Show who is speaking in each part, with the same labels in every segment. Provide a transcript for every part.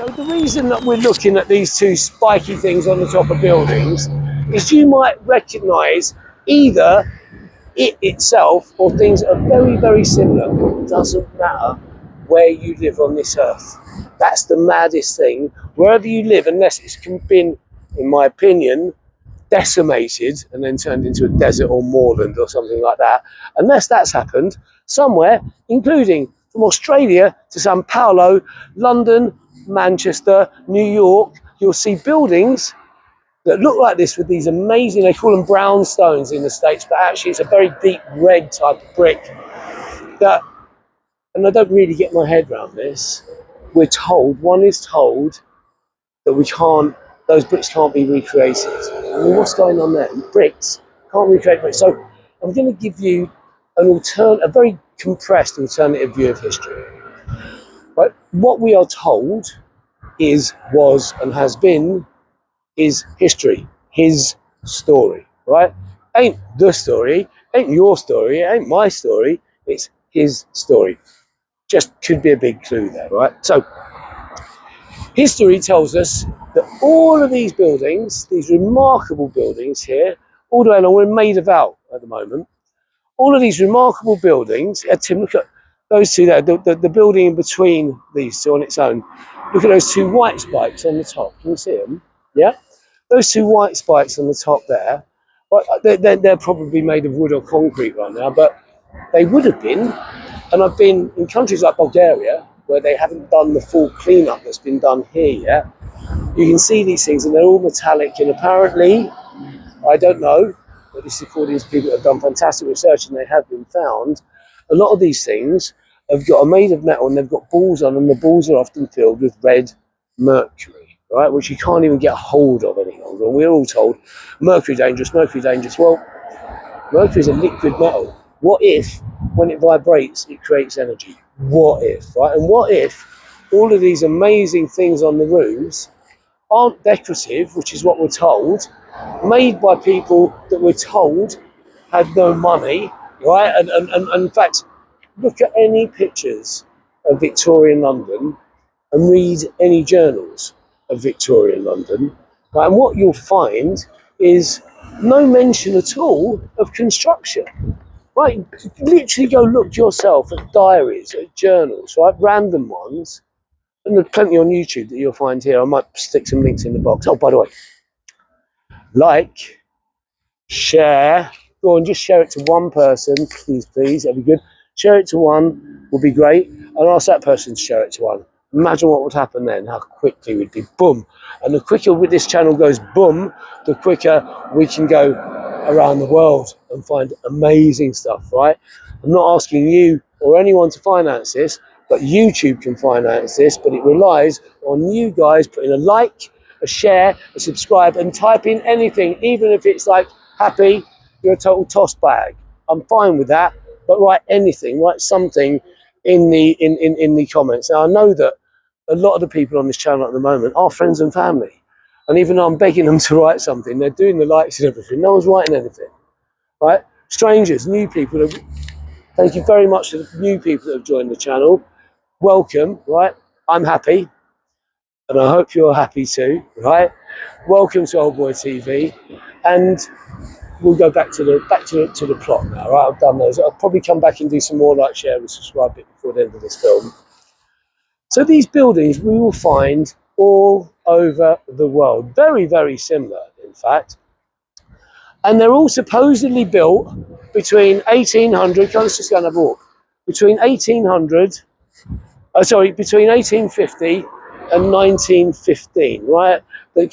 Speaker 1: So the reason that we're looking at these two spiky things on the top of buildings is you might recognise either it itself or things that are very, very similar. It doesn't matter where you live on this earth. That's the maddest thing. Wherever you live, unless it's been, in my opinion, decimated and then turned into a desert or moorland or something like that, unless that's happened somewhere, including from Australia to Sao Paulo, London, Manchester, New York, you'll see buildings that look like this with these amazing, they call them brownstones in the States, but actually it's a very deep red type of brick that, and I don't really get my head around this, one is told that those bricks can't be recreated. I mean, what's going on there? Bricks can't recreate bricks. So I'm going to give you a very compressed alternative view of history. Right? What we are told was, and has been, is history, his story, right? Ain't the story, ain't your story, ain't my story, it's his story. Just could be a big clue there, right? So history tells us that all of these buildings, these remarkable buildings here, all the way along, we're in Maida vale at the moment, all of these remarkable buildings, Tim, look at those two there, the building in between these two on its own. Look at those two white spikes on the top. Can you see them? Yeah? Those two white spikes on the top there, well, they're probably made of wood or concrete right now, but they would have been. And I've been in countries like Bulgaria, where they haven't done the full cleanup that's been done here yet. You can see these things, and they're all metallic. And apparently, I don't know, but this is according to people that have done fantastic research, and they have been found, a lot of these things are made of metal, and they've got balls on them. The balls are often filled with red mercury, right, which you can't even get hold of any longer. And we're all told, mercury dangerous, mercury dangerous. Well, mercury is a liquid metal. What if, when it vibrates, it creates energy? What if, right? And what if all of these amazing things on the roofs aren't decorative, which is what we're told, made by people that we're told had no money, right? And in fact, look at any pictures of Victorian London and read any journals of Victorian London, right? And what you'll find is no mention at all of construction. Right, literally go look yourself at diaries, at journals, right, random ones, and there's plenty on YouTube that you'll find here. I might stick some links in the box. Oh, by the way, like, share, go on, just share it to one person, please, that'd be good. Share it to one would be great, and ask that person to share it to one. Imagine what would happen then, how quickly we'd be boom. And the quicker this channel goes boom, the quicker we can go around the world and find amazing stuff, right? I'm not asking you or anyone to finance this, but YouTube can finance this, but it relies on you guys putting a like, a share, a subscribe, and type in anything, even if it's like, happy, you're a total toss bag. I'm fine with that, but write anything, write something in the comments. Now, I know that a lot of the people on this channel at the moment are friends and family. And even though I'm begging them to write something, they're doing the likes and everything. No one's writing anything, right? Strangers, new people. Thank you very much to the new people that have joined the channel. Welcome, right? I'm happy, and I hope you're happy too, right? Welcome to Old Boy TV, and we'll go back to the plot now, right? I've done those. I'll probably come back and do some more like, share, and subscribe bit before the end of this film. So these buildings we will find all over the world. Very, very similar, in fact. And they're all supposedly built between 1800, let's just go and have a walk, between 1850 and 1915, right?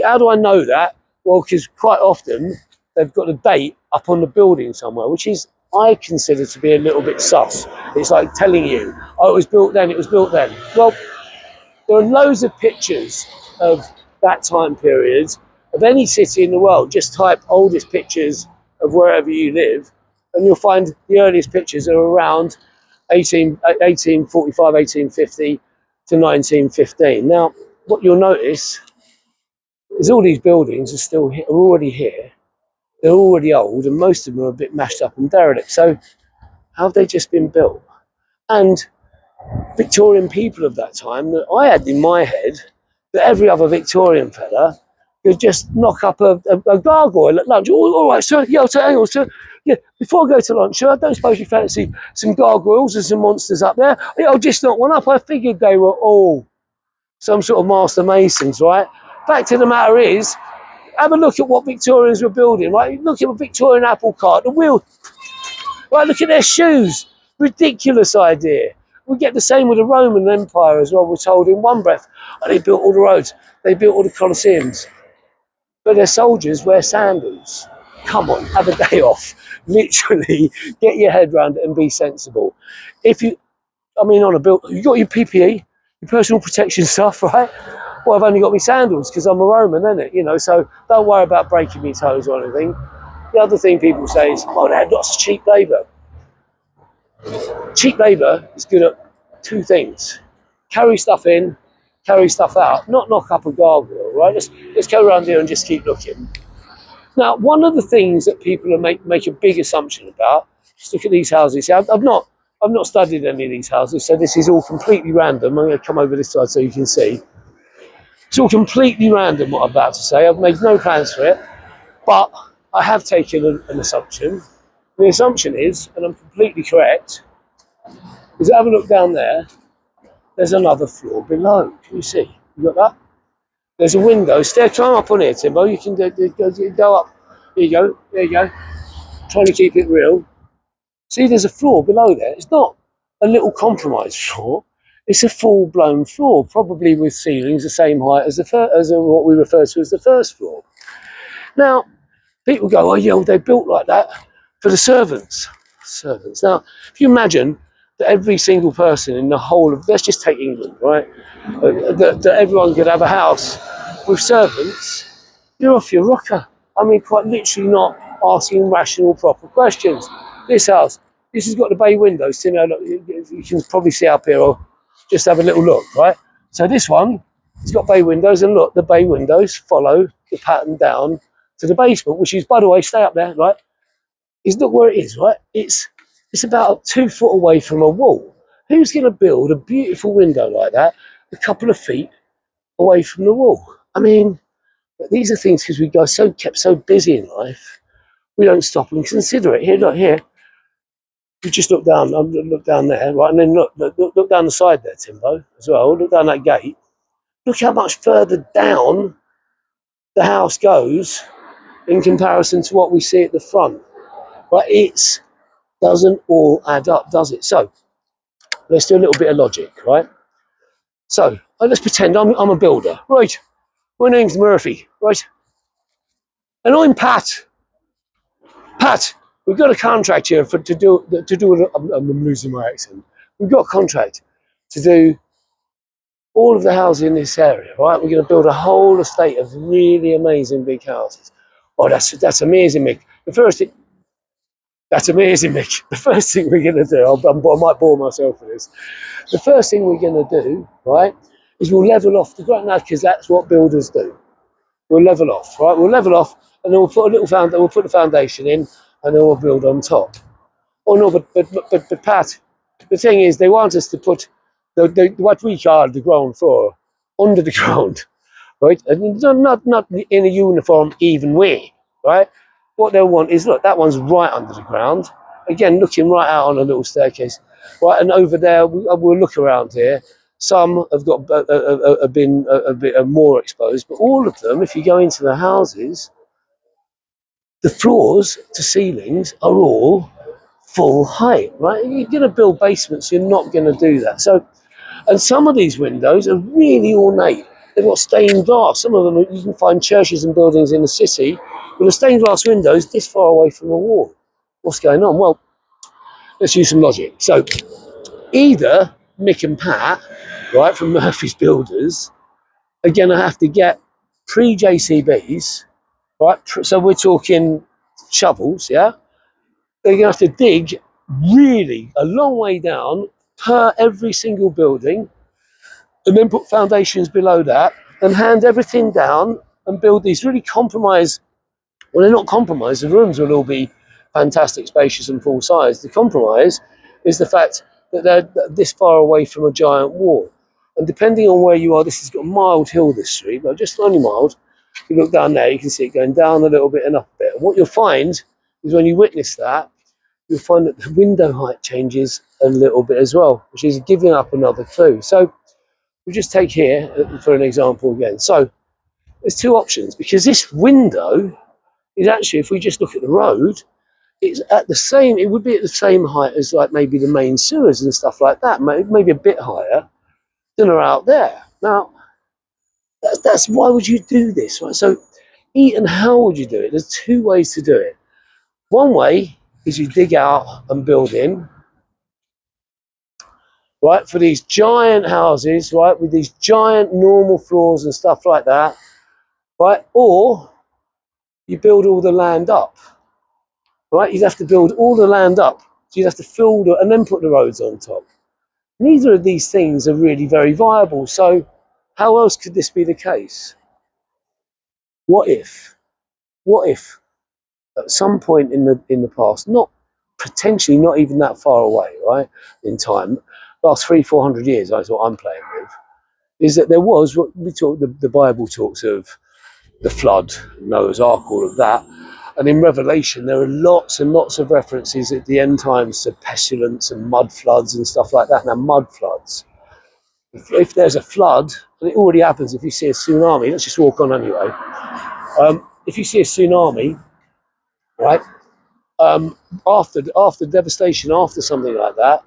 Speaker 1: How do I know that? Well, because quite often they've got a date up on the building somewhere, which is, I consider to be a little bit sus. It's like telling you, oh, it was built then, it was built then. Well, there are loads of pictures of that time period of any city in the world. Just type oldest pictures of wherever you live, and you'll find the earliest pictures are around 1845, 1850 to 1915. Now, what you'll notice is all these buildings are already here. They're already old, and most of them are a bit mashed up and derelict. So how have they just been built? And Victorian people of that time that I had in my head that every other Victorian fella could just knock up a gargoyle at lunch. All right, sir. Yeah, so hang on, sir. Yeah, before I go to lunch, sir, I don't suppose you fancy some gargoyles and some monsters up there? Yeah, I'll just knock one up. I figured they were all some sort of master masons, right? Fact of the matter is, have a look at what Victorians were building, right? Look at a Victorian apple cart, the wheel, right? Look at their shoes. Ridiculous idea. We get the same with the Roman Empire as well. We're told in one breath, oh, they built all the roads, they built all the Colosseums, but their soldiers wear sandals. Come on, have a day off. Literally, get your head around it and be sensible. If you, I mean, on a build, you got your PPE, your personal protection stuff, right? Well, I've only got my sandals because I'm a Roman, innit? You know, so don't worry about breaking my toes or anything. The other thing people say is, oh, they had lots of cheap labour. Cheap labour is good at two things: carry stuff in, carry stuff out, not knock up a gargoyle, right? Let's go around here and just keep looking. Now, one of the things that people are make a big assumption about, just look at these houses. I've not studied any of these houses, so this is all completely random. I'm going to come over this side so you can see. It's all completely random what I'm about to say. I've made no plans for it, but I have taken an assumption. The assumption is, and I'm completely correct, is have a look down there. There's another floor below. Can you see? You got that? There's a window. Climb up on here, Timbo. You can go up. There you go. There you go. Trying to keep it real. See, there's a floor below there. It's not a little compromised floor. It's a full-blown floor, probably with ceilings the same height as what we refer to as the first floor. Now, people go, oh yeah, well, they're built like that for the servants. Now, if you imagine that every single person in the whole of, let's just take England, right? That everyone could have a house with servants, you're off your rocker. I mean, quite literally not asking rational, proper questions. This house, this has got the bay windows. You know, you can probably see up here, or just have a little look, right? So this one, it's got bay windows, and look, the bay windows follow the pattern down to the basement, which is, by the way, stay up there, right? Is look where it is, right? It's about 2 foot away from a wall. Who's going to build a beautiful window like that a couple of feet away from the wall? I mean, these are things because we go kept so busy in life, we don't stop and consider it. Here, look here. You just look down there, right, and then look down the side there, Timbo, as well. Look down that gate. Look how much further down the house goes in comparison to what we see at the front. Right, it doesn't all add up, does it? So let's do a little bit of logic, right? So let's pretend I'm a builder, right? My name's Murphy, right? And I'm Pat. Pat, we've got a contract here to do. I'm losing my accent. We've got a contract to do all of the houses in this area, right? We're going to build a whole estate of really amazing big houses. Oh, that's amazing, Mick. That's amazing, Mick. The first thing we're going to do, I might bore myself for this. The first thing we're going to do, right, is we'll level off the ground now, because that's what builders do. We'll level off, right? We'll level off, and then we'll put we'll put the foundation in, and then we'll build on top. Oh no, but Pat, the thing is, they want us to put what we call the ground floor under the ground, right? And not in a uniform, even way, right? What they'll want is, look, that one's right under the ground. Again, looking right out on a little staircase, right? And over there, we'll look around here. Some have got been a bit more exposed, but all of them, if you go into the houses, the floors to ceilings are all full height, right? You're going to build basements, you're not going to do that. So, and some of these windows are really ornate. They've got stained glass. Some of them, you can find churches and buildings in the city with the stained glass windows this far away from the wall. What's going on? Well, let's use some logic. So, either Mick and Pat, right, from Murphy's Builders, are going to have to get pre-JCBs, right? So we're talking shovels, yeah? They're going to have to dig really a long way down per every single building, and then put foundations below that and hand everything down and build these really compromised. Well, they're not compromised. The rooms will all be fantastic, spacious and full size. The compromise is the fact that they're this far away from a giant wall. And depending on where you are, this has got a mild hill, this street, but just only mild. If you look down there, you can see it going down a little bit and up a bit. And what you'll find is when you witness that, you'll find that the window height changes a little bit as well, which is giving up another clue. So we'll just take here for an example again. So there's two options, because this window is actually, if we just look at the road, it's at the same, it would be at the same height as like maybe the main sewers and stuff like that, maybe a bit higher than are out there. Now, that's why would you do this, right? So, and how would you do it? There's two ways to do it. One way is you dig out and build in, right, for these giant houses, right, with these giant normal floors and stuff like that, right? Or you build all the land up, right? You'd have to build all the land up. So you'd have to fill and then put the roads on top. Neither of these things are really very viable. So how else could this be the case? What if at some point in the past, not potentially not even that far away, right, in time, last 300-400 years, that's what I'm playing with, is that there was what we talk, the Bible talks of the flood, Noah's Ark, all of that. And in Revelation, there are lots and lots of references at the end times to pestilence and mud floods and stuff like that. Now, mud floods, if there's a flood, and it already happens if you see a tsunami, let's just walk on anyway. If you see a tsunami, right, after devastation, after something like that,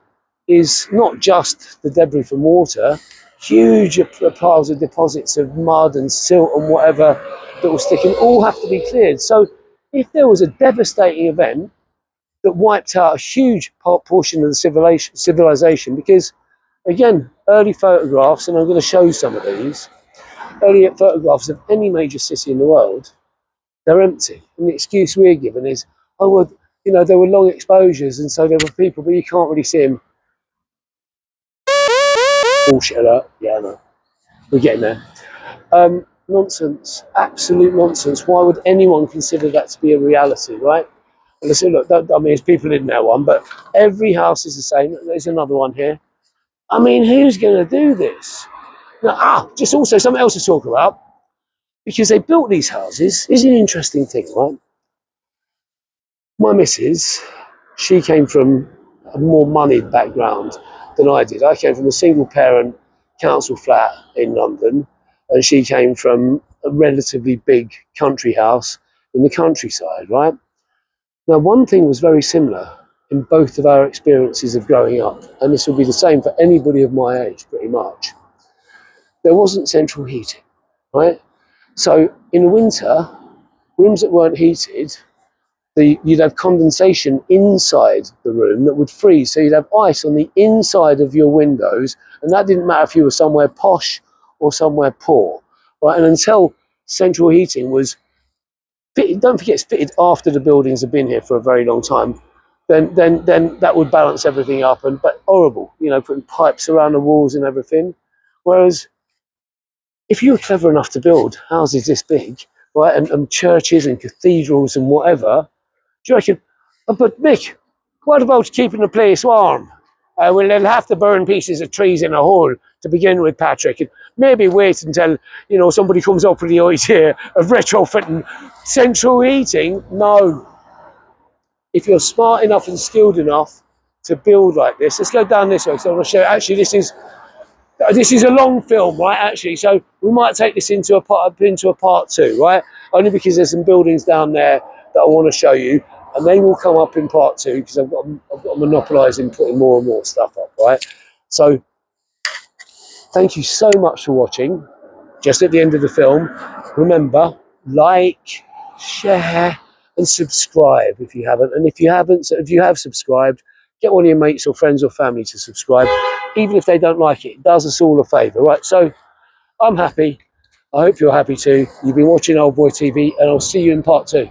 Speaker 1: is not just the debris from water, huge piles of deposits of mud and silt and whatever that will stick, and all have to be cleared. So if there was a devastating event that wiped out a huge portion of the civilization, because again, early photographs, and I'm going to show you some of these, early photographs of any major city in the world, they're empty. And the excuse we're given is, oh, well, you know, there were long exposures and so there were people, but you can't really see them. Bullshit alert. Yeah, no, we're getting there. Nonsense, absolute nonsense. Why would anyone consider that to be a reality, right? And I say, look, I mean, there's people in there one, but every house is the same. There's another one here. I mean, who's going to do this? Now, just also something else to talk about, because they built these houses. Is an interesting thing, right? My missus, she came from a more moneyed background than I did. I came from a single parent council flat in London, and she came from a relatively big country house in the countryside, right? Now, one thing was very similar in both of our experiences of growing up, and this will be the same for anybody of my age, pretty much. There wasn't central heating, right? So in the winter, rooms that weren't heated, you'd have condensation inside the room that would freeze. So you'd have ice on the inside of your windows, and that didn't matter if you were somewhere posh or somewhere poor, right? And until central heating was fitted, don't forget it's fitted after the buildings have been here for a very long time, then that would balance everything up. But horrible, you know, putting pipes around the walls and everything. Whereas if you were clever enough to build houses this big, right, and churches and cathedrals and whatever, do you reckon, oh, but Mick, what about keeping the place warm? Well, they'll have to burn pieces of trees in a hole to begin with, Patrick, and maybe wait until, you know, somebody comes up with the idea of retrofitting central heating. No. If you're smart enough and skilled enough to build like this, let's go down this way. So I want to show you, actually, this is a long film, right, actually, so we might take this into a part two, right, only because there's some buildings down there that I want to show you, and they will come up in part two, because I've got to monopolise in putting more and more stuff up, right? So thank you so much for watching. Just at the end of the film, remember, like, share and subscribe if you haven't, and if you have subscribed, get one of your mates or friends or family to subscribe. Even if they don't like it, it does us all a favour, right? So I'm happy. I hope you're happy too. You've been watching Old Boy TV, and I'll see you in part two.